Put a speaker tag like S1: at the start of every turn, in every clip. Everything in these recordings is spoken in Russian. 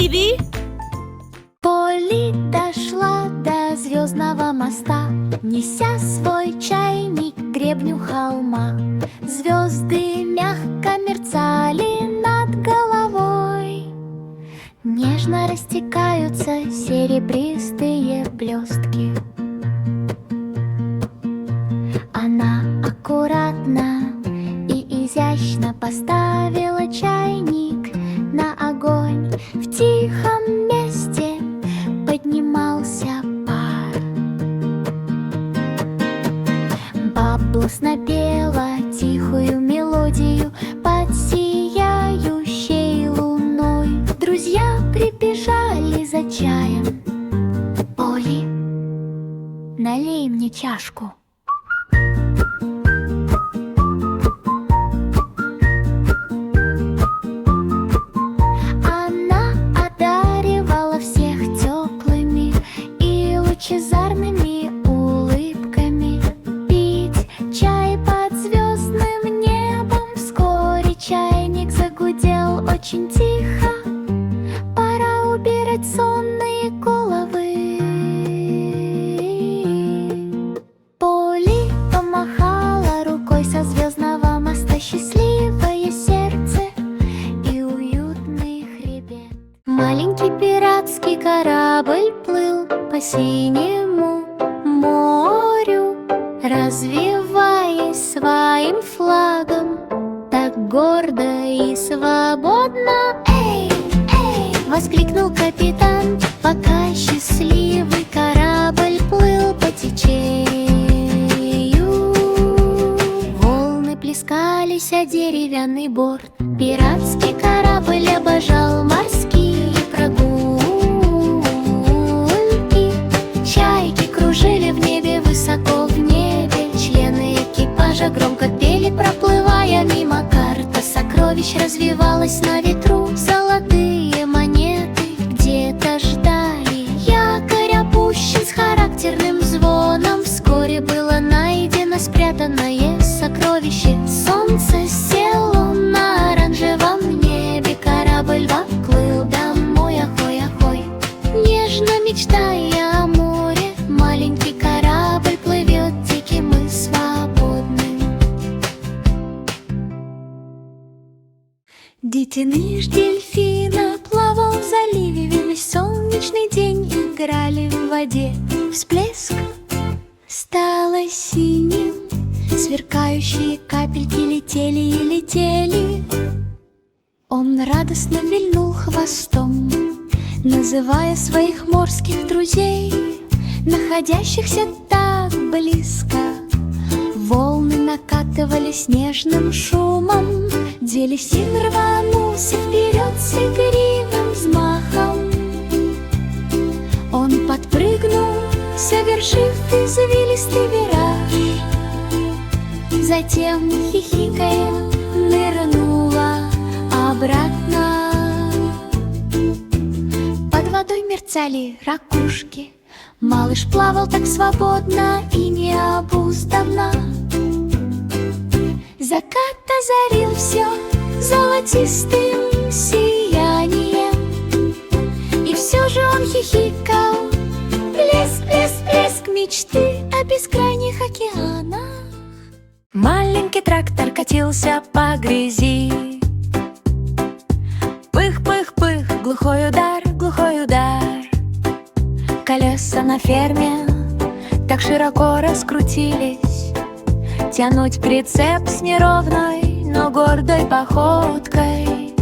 S1: Виви?
S2: Полли дошла до звездного моста, неся свой чайник к гребню холма. Звезды мягко мерцали над головой, нежно растекаются серебристые блестки. Она аккуратно и изящно поставила чайник на огонь. В тихом месте поднимался пар. Баблс напела тихую мелодию под сияющей луной. Друзья прибежали за чаем. Полли, налей мне чашку. Она одаривала всех теплыми и лучезарными улыбками. Пить чай под звездным небом. Вскоре чайник загудел очень тихо. Пора убирать сонные головы. Полли помахала рукой со звездного моста. Счастливое сердце и уютный хребет. Маленький пиратский корабль плыл по синему морю, развиваясь своим флагом так гордо и свободно. Эй, эй! Воскликнул капитан, пока счастливый корабль плыл по течению. Волны плескались о деревянный борт. Пиратский корабль обожал морские прогулки. Чайки кружили в небе, высоко в небе. Члены экипажа громко пели, проплывая мимо. Карта сокровищ развивалась на ветру. Золотые монеты где-то ждали. Якорь опущен с характерным звоном. Вскоре было найдено спрятанное сокровище. Солнце село на оранжевом небе. Корабль поплыл домой, ахой, ахой. Нежно мечтая о море, маленький корабль плывет диким и свободным. Детеныш дельфина плавал в заливе. Весь солнечный день играли в воде. Всплеск стало синим. Сверкающие капельки летели и летели. Он радостно вильнул хвостом, называя своих морских друзей, находящихся так близко. Волны накатывались нежным шумом. Делисин рванулся вперед с игривым взмахом. Он подпрыгнул, совершив извилистый вираж. Затем, хихикая, нырнула обратно. Под водой мерцали ракушки. Малыш плавал так свободно и необузданно. Закат озарил все золотистым сиянием. И все же он хихикал. Плеск, плеск, плеск мечты о бескрайних океанах. Маленький трактор катился по грязи. Пых, пых, пых, глухой удар, глухой удар. Колеса на ферме так широко раскрутились. Тянуть прицеп с неровной, но гордой походкой.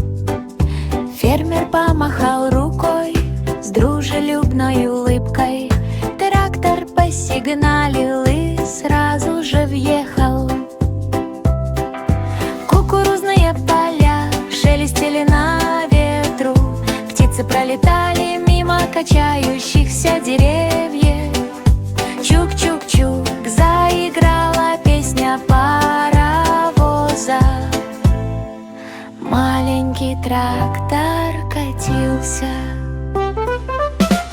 S2: Фермер помахал рукой с дружелюбной улыбкой. Трактор посигналил и сразу же въехал. Кукурузные поля шелестели на ветру. Птицы пролетали мимо качающихся деревьев. Чук-чук-чук заиграла песня паровоза. Маленький трактор катился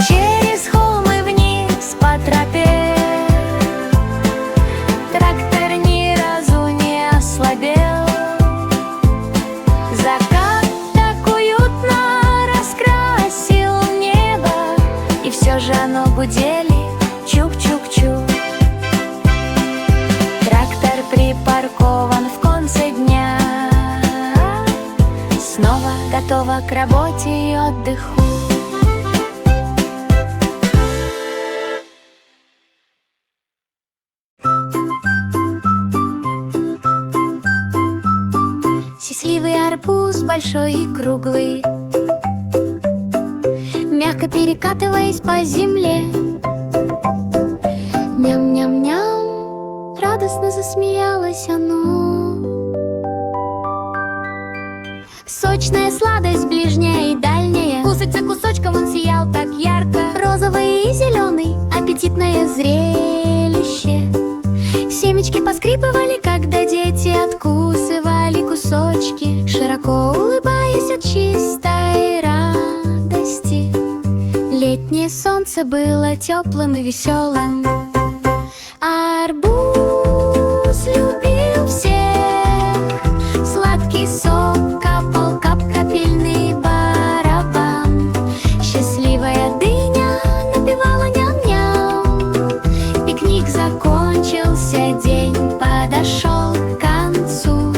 S2: через холмы вниз по тропе. Трактор ни разу не ослабел. Закат так уютно раскрасил гудели чук-чук-чук. Трактор припаркован в конце дня, снова готова к работе и отдыху. Счастливый арбуз большой и круглый, мягко перекатываясь по земле. Ням-ням-ням, радостно засмеялось оно. Сочная сладость ближняя и дальняя, кусать за кусочком он сиял так ярко. Розовый и зеленый, аппетитное зрелище. Семечки поскрипывали, когда дети откусывали кусочки, широко улыбаясь от чистой радости. Летнее солнце было теплым и веселым. Арбуз любил всех, сладкий сок капал, капельный барабан. Счастливая дыня напевала ням-ням. Пикник закончился, день подошел к концу,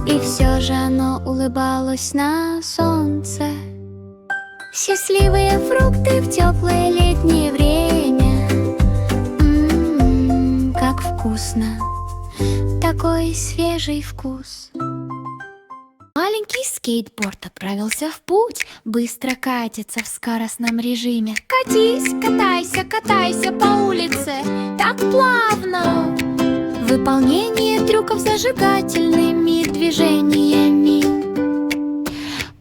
S2: и все же оно улыбалось на солнце. Счастливые фрукты в теплое летнее время. Как вкусно, такой свежий вкус. Маленький скейтборд отправился в путь, быстро катится в скоростном режиме. Катись, катайся, катайся по улице, так плавно. Выполнение трюков зажигательными движениями.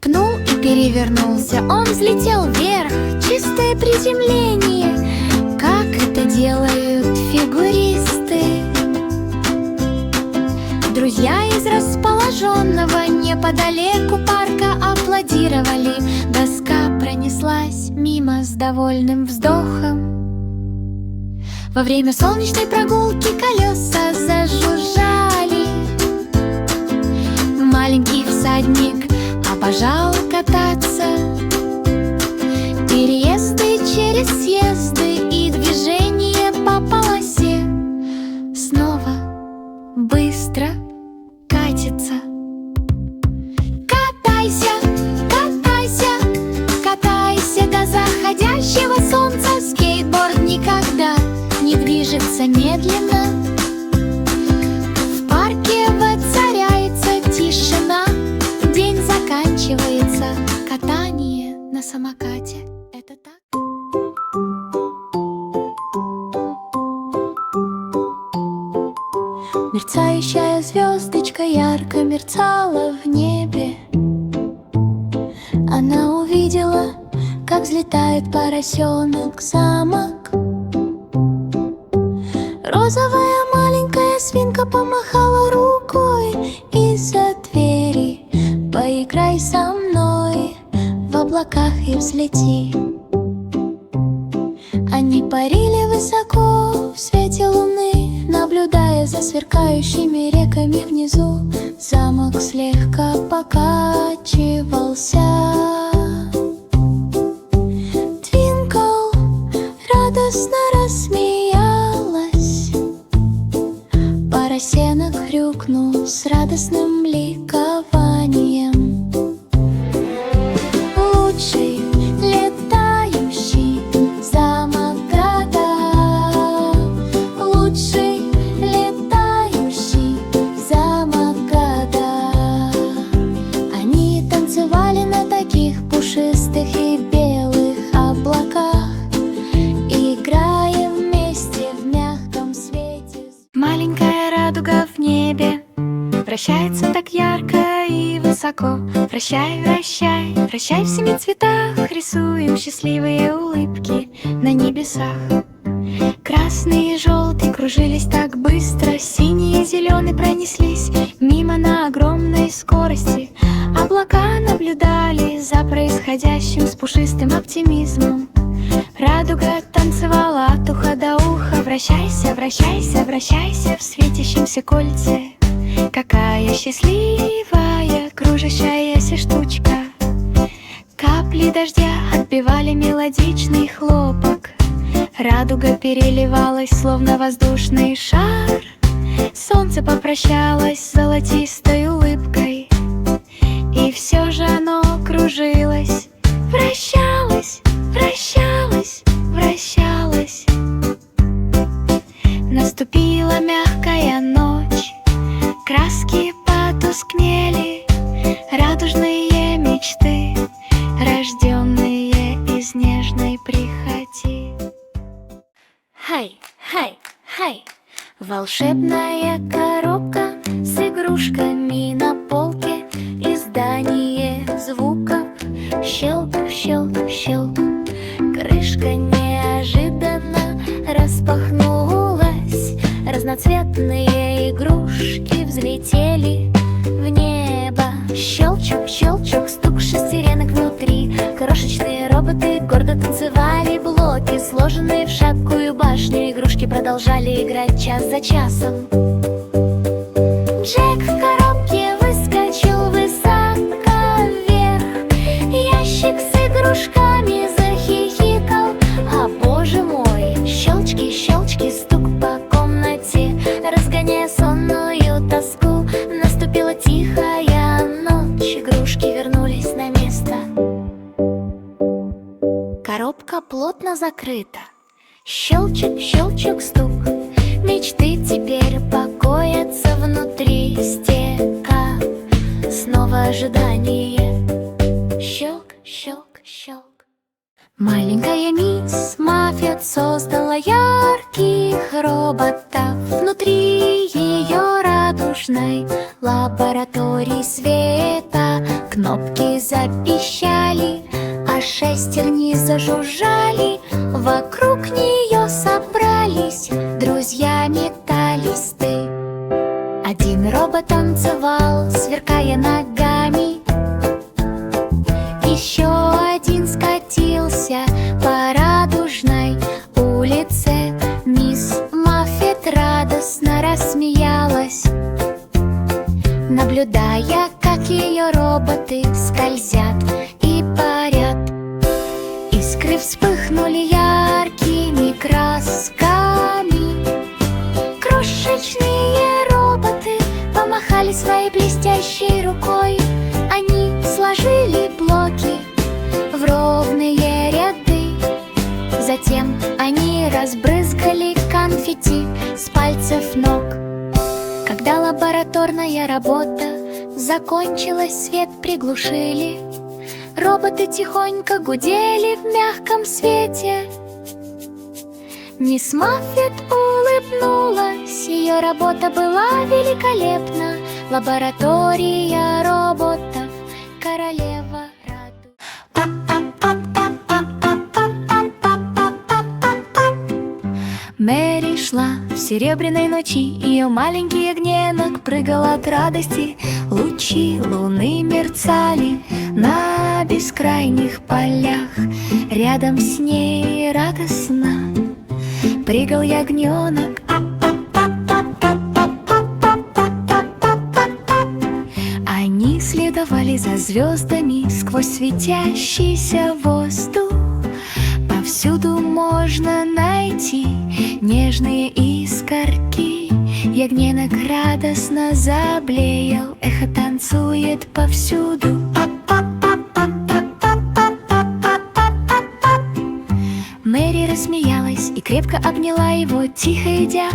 S2: Пнул и перевернулся, он взлетел вверх, чистое приземление, как это делают фигуристы. Друзья из расположенного неподалеку парка аплодировали. Доска пронеслась мимо с довольным вздохом. Во время солнечной прогулки колеса зажужжали. Маленький всадник обожал кататься. Переезды через съезды и движение по полосе. Снова быстро катится. Катайся, катайся, катайся до заходящего солнца. Скейтборд никогда не движется медленно. В парке воцаряется тишина. День заканчивается. Катание на самокате — это так. Мерцающая звездочка ярко мерцала в небе. Она увидела, как взлетает поросенок в замок. Розовая маленькая свинка помахала рукой из-за двери. Поиграй со мной в облаках и взлети. Они парили высоко в свете луны, наблюдая за сверкающими реками внизу. Замок слегка покачивался. Твинкл радостно рассмеялась. Поросенок хрюкнул с радостным ликованием. Лучший летающий замок года. Лучший летающий замок года. Они танцевали на таких пушистых и белых облаках, играя вместе в мягком свете. Маленькая радуга в небе вращается так ярко и высоко. Вращай, вращай, вращай в семи цветах. Рисуем счастливые улыбки на небесах. Красный и желтый кружились так быстро. Синий и зеленый пронеслись мимо на огромной скорости. Облака наблюдали за происходящим с пушистым оптимизмом. Радуга танцевала от уха до уха. Вращайся, вращайся, вращайся в светящемся кольце. Какая счастливая кружащаяся штучка. Капли дождя отбивали мелодичный хлопок. Радуга переливалась, словно воздушный шар. Солнце попрощалось с золотистой улыбкой, и все же оно кружилось, вращалось, вращалось, вращалось. Наступила мягкая ночь, краски потускнели, радужные мечты, рожденные из нежной прихоти. Хай, хай, хай! Волшебная коробка с игрушками на полке, издание звуков. Щелк, щелк, щелк. Крышка неожиданно распахнулась. Разноцветные игрушки взлетели в небо. Щелчок, щелчок, стук шестеренок внутри. Крошечные роботы гордо танцевали. Блоки, сложенные в шаткую башню. Игрушки продолжали играть час за часом. Джек в коробке выскочил высоко вверх. Ящик с игрушками захихикал. А боже мой! Щелчки, щелчки, стук по комнате, разгоняя сонную тоску. Наступила тихая ночь, игрушки вернулись на место. Коробка плотно закрыта. Щелчок, щелчок, стук. Мечты теперь покоятся внутри стека. Снова ожидание. Щелк, щелк, щелк. Маленькая мисс Маффет создала ярких роботов. Внутри ее радужной лаборатории света кнопки запищали, а шестерни зажужжали. Вокруг нее собрались друзья металлисты. Один робот танцевал, сверкая ногами. Еще один скатился по радужной улице. Мисс Маффет радостно рассмеялась, наблюдая, как ее роботы скользят и парят. Искры вспыхнули яркими красками. Крошечные роботы помахали своей блестящей рукой. Они сложили блоки в ровные ряды. Затем они разбрызгали конфетти с пальцев ног. Когда лабораторная работа закончилась, свет приглушили. Роботы тихонько гудели в мягком свете. Мисс Маффет улыбнулась, ее работа была великолепна. Лаборатория роботов, королева Мэри шла в серебряной ночи, ее маленький огненок прыгал от радости. Лучи луны мерцали на бескрайних полях. Рядом с ней радостно прыгал ягненок. Они следовали за звездами сквозь светящийся воздух. Повсюду можно найти нежные искорки. Ягненок радостно заблеял, эхо танцует повсюду. Мэри рассмеялась и крепко обняла его, тихо идя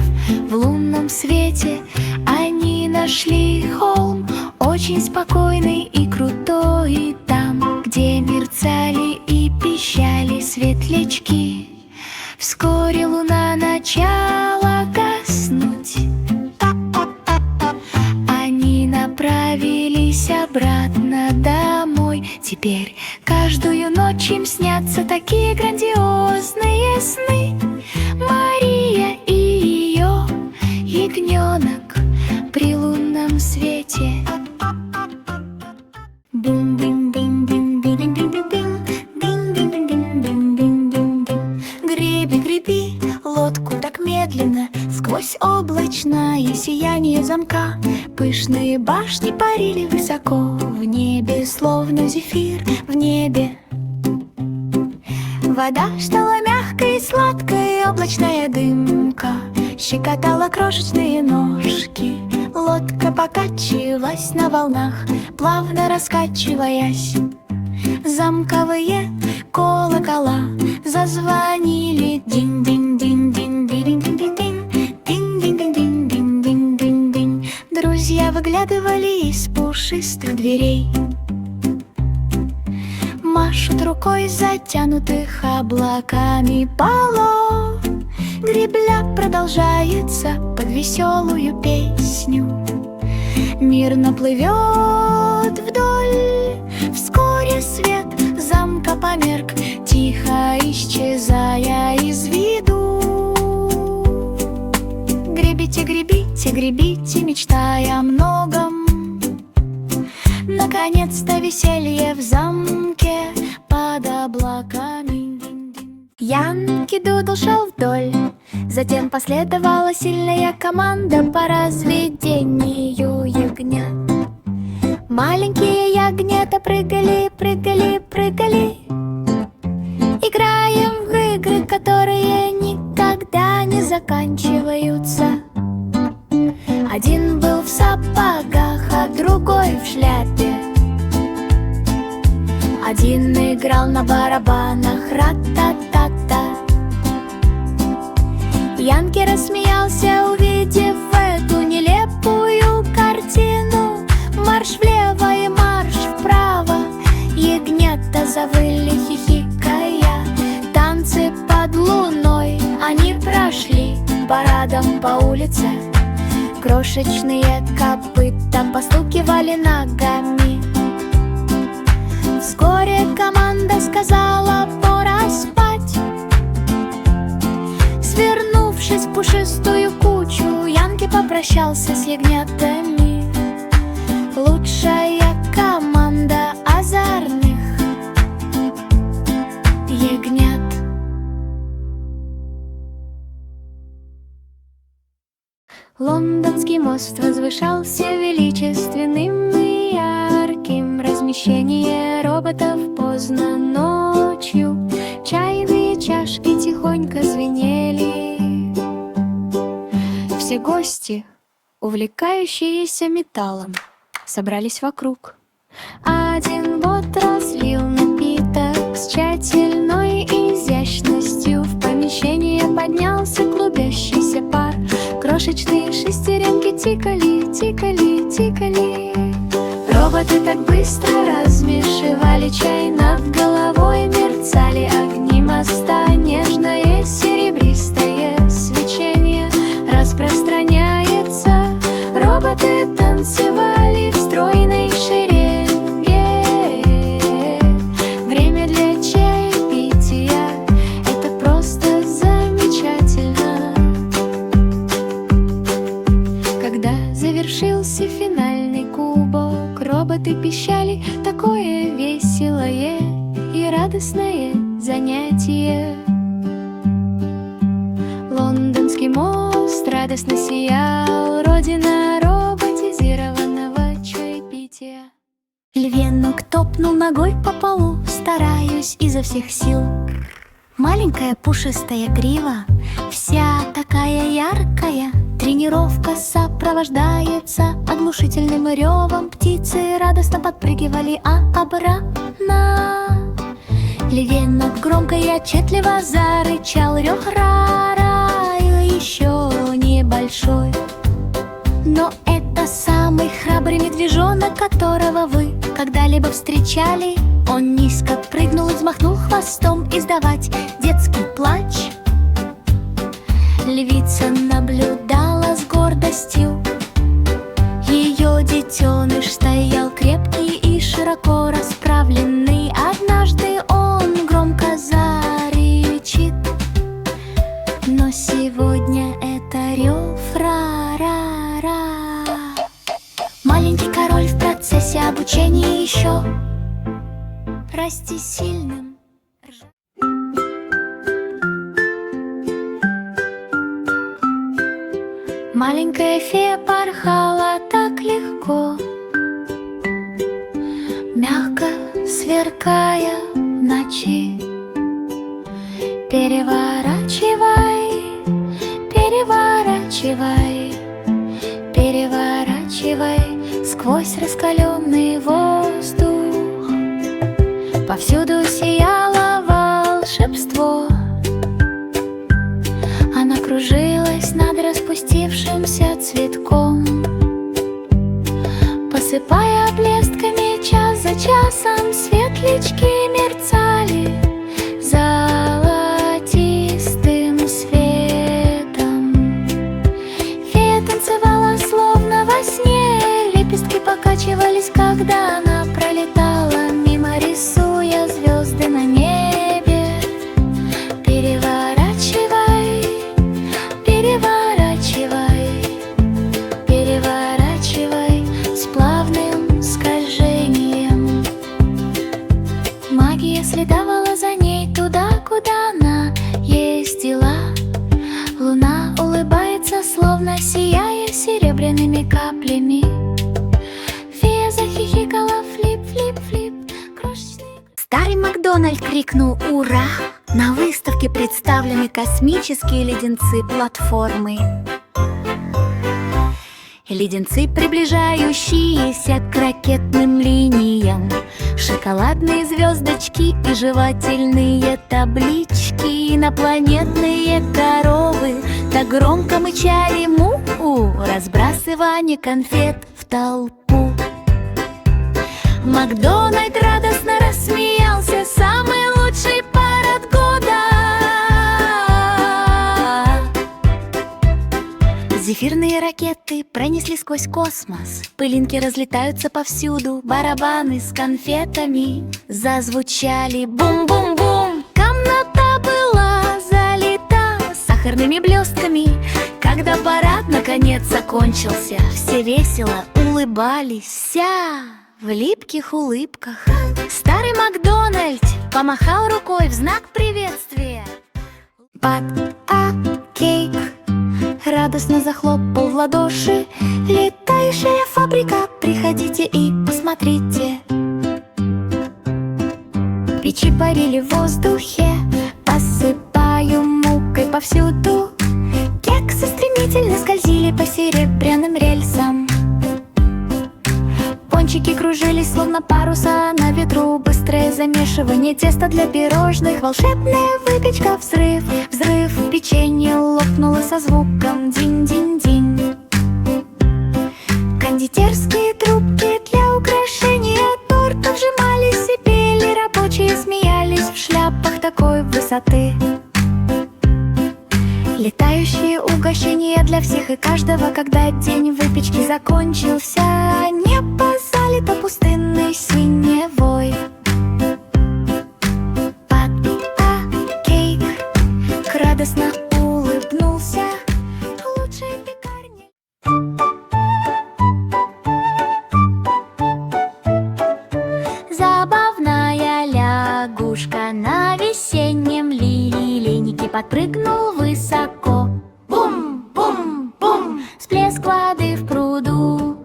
S2: в лунном свете. Они нашли холм, очень спокойный и крутой, там, где мерцали и пищали светлячки. Вскоре луна начала гаснуть. Они направились обратно домой. Теперь каждую ночь им снятся такие грандиозные сны. Мария и ее ягненок при лунном свете. Греби, греби лодку так медленно сквозь облачное сияние замка. Пышные башни парили высоко в небе, словно зефир в небе. Вода стала мягкой Сладкая, сладкая облачная дымка щекотала крошечные ножки. Лодка покачивалась на волнах, плавно раскачиваясь. Замковые колокола зазвонили. Динь-динь-динь-динь-динь-динь-динь, динь-динь-динь-динь-динь-динь. Друзья выглядывали из пушистых дверей, машут рукой затянутых облаками полов. Гребля продолжается под веселую песню. Мирно плывет вдоль. Вскоре свет замка померк, тихо исчезая из виду. Гребите, гребите, гребите, мечтая о многом. Наконец-то веселье в замке под облаками. Янки Дудл шел вдоль, затем последовала сильная команда по разведению ягнят. Маленькие ягнята прыгали, прыгали, прыгали, играем в игры, которые никогда не заканчиваются. Один был в сапогах, а другой в шляпе. Один играл на барабанах, ра-та-та-та. Янки рассмеялся, увидев эту нелепую картину. Марш влево и марш вправо, ягнята завыли, хихикая. Танцы под луной, они прошли парадом по улице. Крошечные копыта постукивали ногами. Вскоре команда сказала: пора спать. Свернувшись в пушистую кучу, Янки попрощался с ягнятами. Лучшая команда озорных ягнят. Лондонский мост возвышался величественным и ярким. Размещение роботов поздно ночью. Чайные чашки тихонько звенели. Все гости, увлекающиеся металлом, собрались вокруг. Один бот разлил напиток с тщательной изящностью. В помещение поднялся клубящийся пар. Крошечные шестеренки тикали, тикали, тикали. Роботы так быстро размешивали чай. Над головой мерцали огни моста. Нежное серебристое свечение распространяется. Роботы танцевали в стройной шеренге. Время для чаепития — это просто замечательно. Когда завершился финальный кубок, роботы пищали. Такое веселое и радостное занятие. Лондонский мост радостно сиял, родина роботизированного чаепития. Львенок топнул ногой по полу, стараюсь изо всех сил. Маленькая пушистая грива, вся такая яркая. Тренировка сопровождается оглушительным ревом. Птицы радостно подпрыгивали обратно. Львенок громко и отчетливо зарычал. Рёв ра-ра, еще небольшой, но это самый храбрый медвежонок, которого вы когда-либо встречали. Он низко прыгнул и взмахнул хвостом, издавать детский плач. Львица наблюдала с гордостью. Ее детеныш стоял крепкий и широко расправленный. Однажды он громко зарычит, но сегодня это рев ра-ра-ра. Маленький король в процессе обучения еще расти сильным. Маленькая фея порхала так легко, мягко сверкая в ночи. Переворачивай, переворачивай, переворачивай сквозь раскаленный воздух. Повсюду сияло волшебство. Она кружилась над распустившимся цветком, посыпая блестками час за часом. Светлячки мерцали золотистым светом. Фея танцевала словно во сне, лепестки покачивались, когда она пролетала мимо, рисуя звезды на небе. Переворачивай, переворачивай, переворачивай с плавным скольжением. Магия следовала за ней туда, куда она ездила. Луна улыбается, словно сияя серебряными каплями. Фея захихикала, флип-флип-флип, крошечный. Старый Макдональд крикнул «Ура!». На выставке представлены космические леденцы-платформы. Леденцы, приближающиеся к ракетным линиям, шоколадные звездочки и жевательные таблички. Инопланетные коровы так громко мычали му-у, разбрасывание конфет в толпу. Макдональд радостно рассмеялся, самый лучший парад года. Зефирные ракеты пронесли сквозь космос, пылинки разлетаются повсюду, барабаны с конфетами зазвучали бум-бум-бум. Комната была залита сахарными блестками. Когда парад наконец закончился, все весело улыбались, вся в липких улыбках. Старый Макдональд помахал рукой в знак приветствия. Кейк радостно захлопал в ладоши. Летающая фабрика, приходите и посмотрите. Печи парили в воздухе, посыпаю мукой повсюду. Кексы стремительно скользили по серебряным рельсам. Пончики кружились, словно паруса на ветру. Быстрое замешивание теста для пирожных, волшебная выпечка, взрыв, взрыв. Печенье лопнуло со звуком динь-динь-динь. Кондитерские трубки для украшения тортов сжимались и пели. Рабочие смеялись в шляпах такой высоты. Летающие угощения для всех и каждого. Когда день выпечки закончился, небо залито пустынной синевой. Кейк радостно улыбнулся в лучшей пекарне. Забавная лягушка на весеннем лилейнике подпрыгнул высоко. Бум-бум-бум! Всплеск воды в пруду.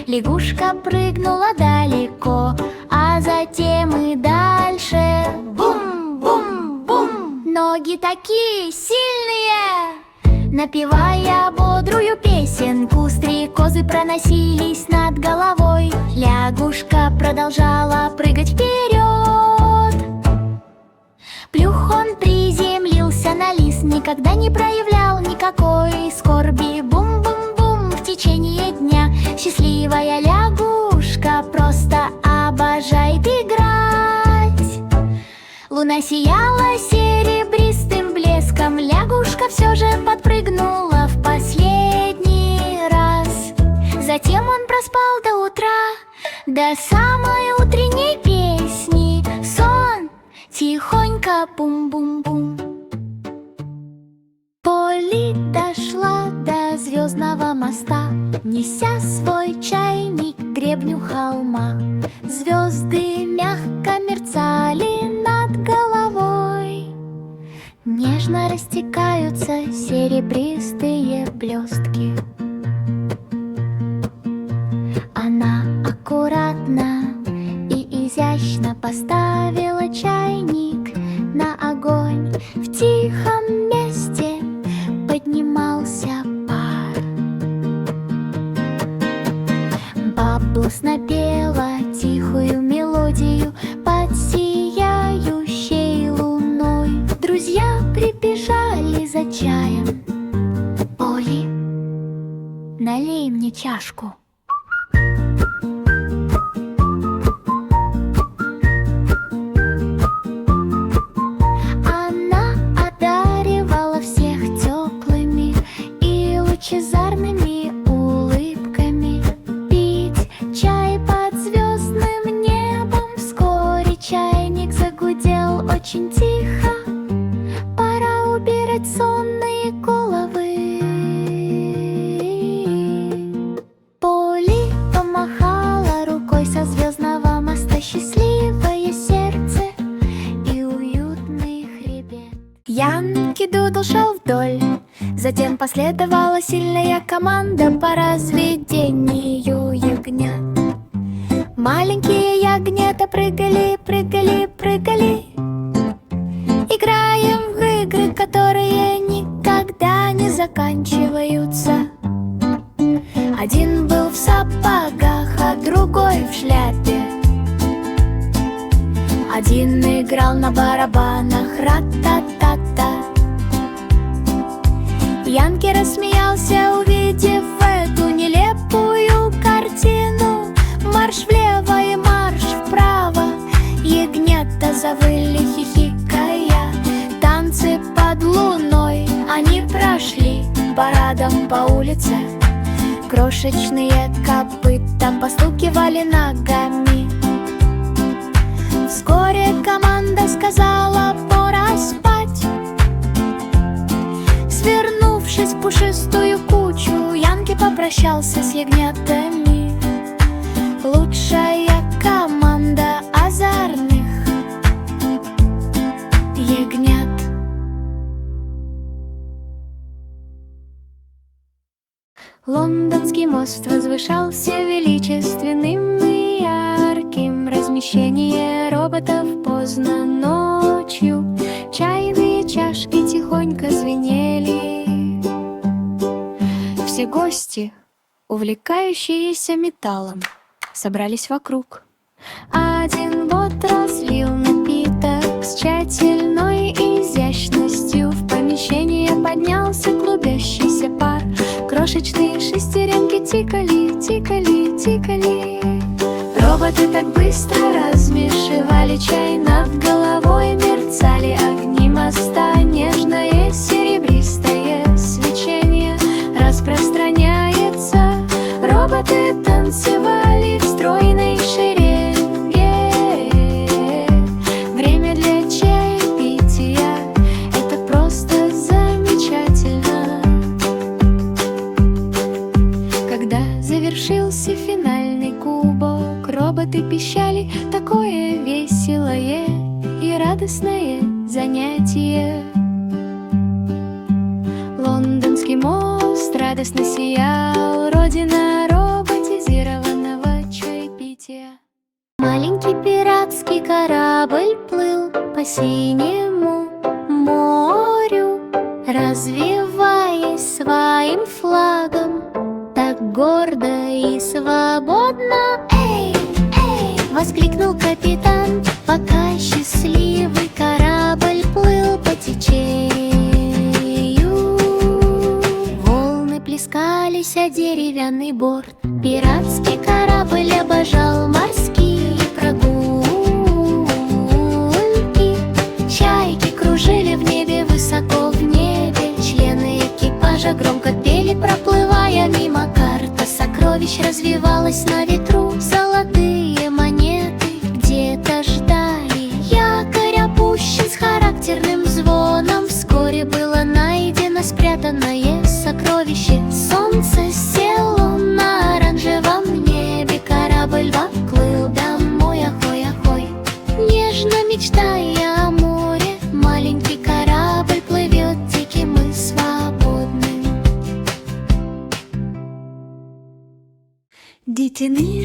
S2: Лягушка прыгнула далеко, а затем и дальше. Бум-бум-бум! Ноги такие сильные! Напевая бодрую песенку, стрекозы проносились над головой. Лягушка продолжала прыгать вперед. Плюх, он приземлился на лист, никогда не проявлял никакой скорби. Бум-бум-бум в течение дня. Счастливая лягушка просто обожает играть. Луна сияла серебристым блеском. Лягушка все же подпрыгнула в последний раз. Затем он проспал до утра, до самой утренней песни. Сон тихонько бум-бум-бум. Полли дошла до звездного моста, неся свой чайник к гребню холма. Звезды мягко мерцали над головой, нежно растекаются серебристые блестки. Она аккуратно и изящно поставила чайник на огонь. В тихом месте поднимался пар. Баблс напела тихую мелодию под сияющей луной. Друзья прибежали за чаем. Оли, налей мне чашку. Она одаривала всех теплыми и лучезарными улыбками. Пить чай под звездным небом. Вскоре чайник загудел очень тихо. Пора убирать сонные головы. Поли помахала рукой со звездного моста. Счастливое сердце и уютный хребет. Янки Дудл шел вдоль. Затем последовала сильная команда по разведению ягнят. Маленькие ягнята прыгали, прыгали, прыгали, играем в игры, которые никогда не заканчиваются. Один был в сапогах, а другой в шляпе. Один играл на барабанах, ра-та-та-та. Янки рассмеялся, увидев эту нелепую картину. Марш влево и марш вправо. Ягнята завыли, хихикая. Танцы под луной. Они прошли парадом по улице. Крошечные копыта постукивали ногами. Вскоре команда сказала: пора спать. Свернувшись в пушистую кучу, Янки попрощался с ягнятами. Лучшая команда озорных ягнят. Лондонский мост возвышался величественным и ярким. Размещение роботов поздно ночью. Чайные чашки тихонько звенели. Все гости, увлекающиеся металлом, собрались вокруг. Один бот разлил напиток с тщательной изящностью. В помещение поднялся клубящийся пар. Крошечные шестеренки тикали, тикали, тикали. Роботы так быстро размешивали чай. Над головой мерцали огни моста. Нежное серебристое свечение распространяется. Роботы танцевали в стройной шеренге. Время для чаепития — это просто замечательно. Когда завершился финальный кубок, роботы пищали. Такое веселое и радостное занятие. Лондонский мост радостно сиял. Родина роботизированного чаепития. Маленький пиратский корабль плыл по синему морю, развиваясь своим флагом так гордо и свободно. Эй, эй! Воскликнул капитан, пока счастливый корабль плыл по течению. Волны плескались о деревянный борт. Пиратский корабль обожал морские прогулки. Чайки кружили в небе, высоко в небе. Члены экипажа громко пели, проплывая мимо. Карта сокровищ развивалась на ветру. Золотые монеты где-то ждали. Якорь опущен с характерным звоном. Вскоре было найдено спрятанное сокровище. Солнце село на оранжевом небе. Корабль поплыл домой, ахой, ахой. Нежно мечтая о море, маленький корабль плывет диким и свободным. Дитини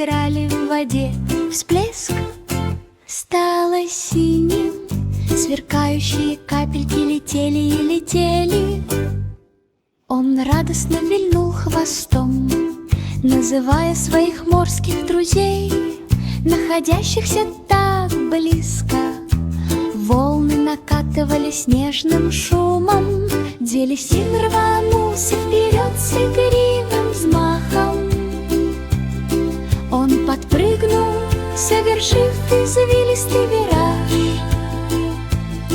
S2: играли в воде. Всплеск стало синим, сверкающие капельки летели и летели. Он радостно вильнул хвостом, называя своих морских друзей, находящихся так близко. Волны накатывались нежным шумом, Делисин рванулся вперед с игривым взмахом. Он подпрыгнул, совершив извилистый вираж,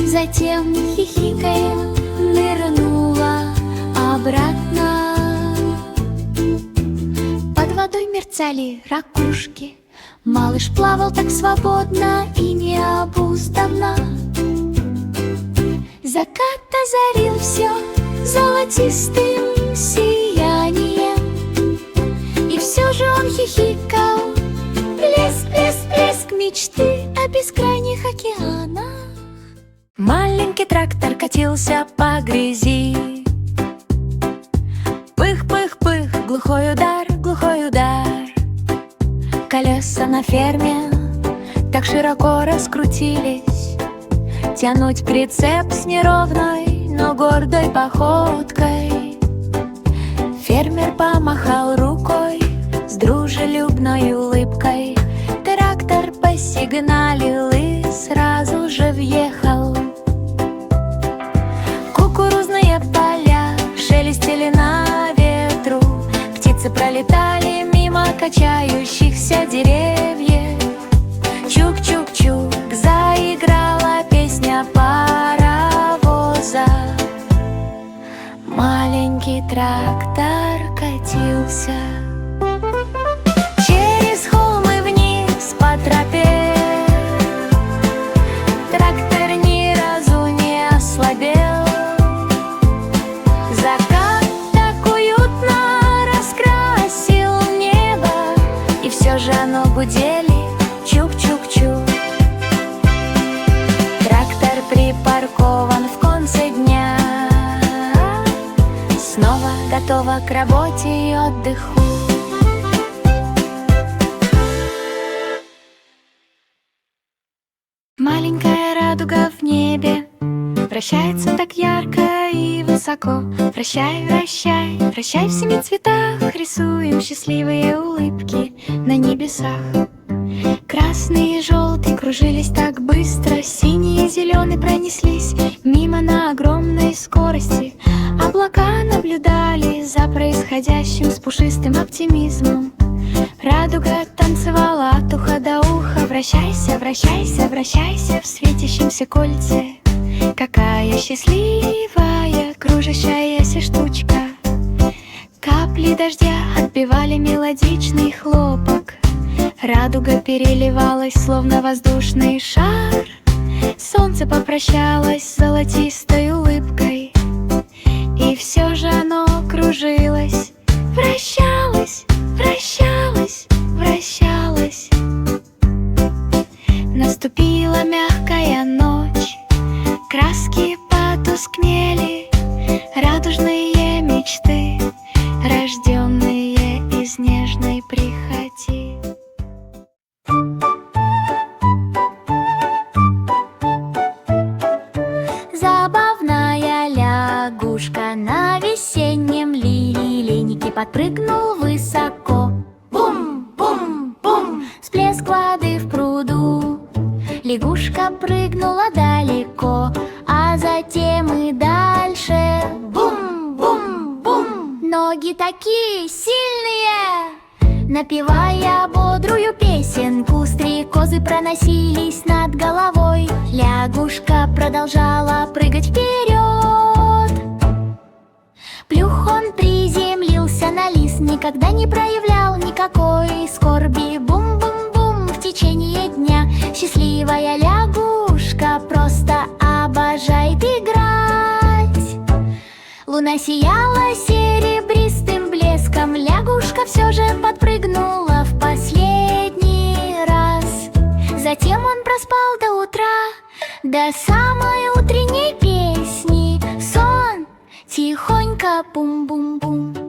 S2: затем, хихикая, нырнула обратно. Под водой мерцали ракушки, малыш плавал так свободно и необузданно. Закат озарил все золотистым сиянием, и все же он хихикал. Плеск, плеск, плеск мечты о бескрайних океанах. Маленький трактор катился по грязи. Пых, пых, пых, глухой удар, глухой удар. Колеса на ферме так широко раскрутились. Тянуть прицеп с неровной, но гордой походкой. Фермер помахал рукой с дружелюбной улыбкой. Трактор посигналил и сразу же въехал. Кукурузные поля шелестели на ветру, птицы пролетали мимо качающихся деревьев. Чук-чук-чук, заиграла песня паровоза. Маленький трактор катился через холмы вниз по тропе. Трактор ни разу не ослабел. Закат так уютно раскрасил небо, и все же оно гудели. Чук-чук-чук. Трактор припаркован в конце дня, снова готова к работе и отдыху. Маленькая радуга в небе вращается так ярко и высоко. Вращай, вращай, вращай в 7 цветах, рисуем счастливые улыбки на небесах. Красный и желтый кружились так быстро, синий и зеленый пронеслись мимо на огромной скорости. Облака наблюдали за происходящим с пушистым оптимизмом. Радуга танцевала от уха до уха. Вращайся, вращайся, вращайся в светящемся кольце. Какая счастливая кружащаяся штучка. Капли дождя отбивали мелодичный хлопок. Радуга переливалась, словно воздушный шар. Солнце попрощалось с золотистой улыбкой, и все же оно кружилось, вращалось, вращалось, вращалось. Наступила мягкая ночь, краски потускнели, радужные мечты, рожденные из нежной прихоти. Забавная лягушка на весеннем лилейнике подпрыгнул высоко. Бум-бум-бум! Всплеск воды в пруду. Лягушка прыгнула далеко, а затем и дальше. Бум-бум-бум! Ноги такие сильные! Напевая бодрую песенку, стрекозы проносились над головой. Лягушка продолжала прыгать вперед. Плюх, он приземлился на лист, никогда не проявлял никакой скорби. Бум-бум-бум в течение дня. Счастливая лягушка просто обожает играть. Луна сияла серебристым блеском. Лягушка все же подпрыгнула в последний раз. Затем он проспал до утра, до самой утренней песни. Сон тихонько бум-бум-бум.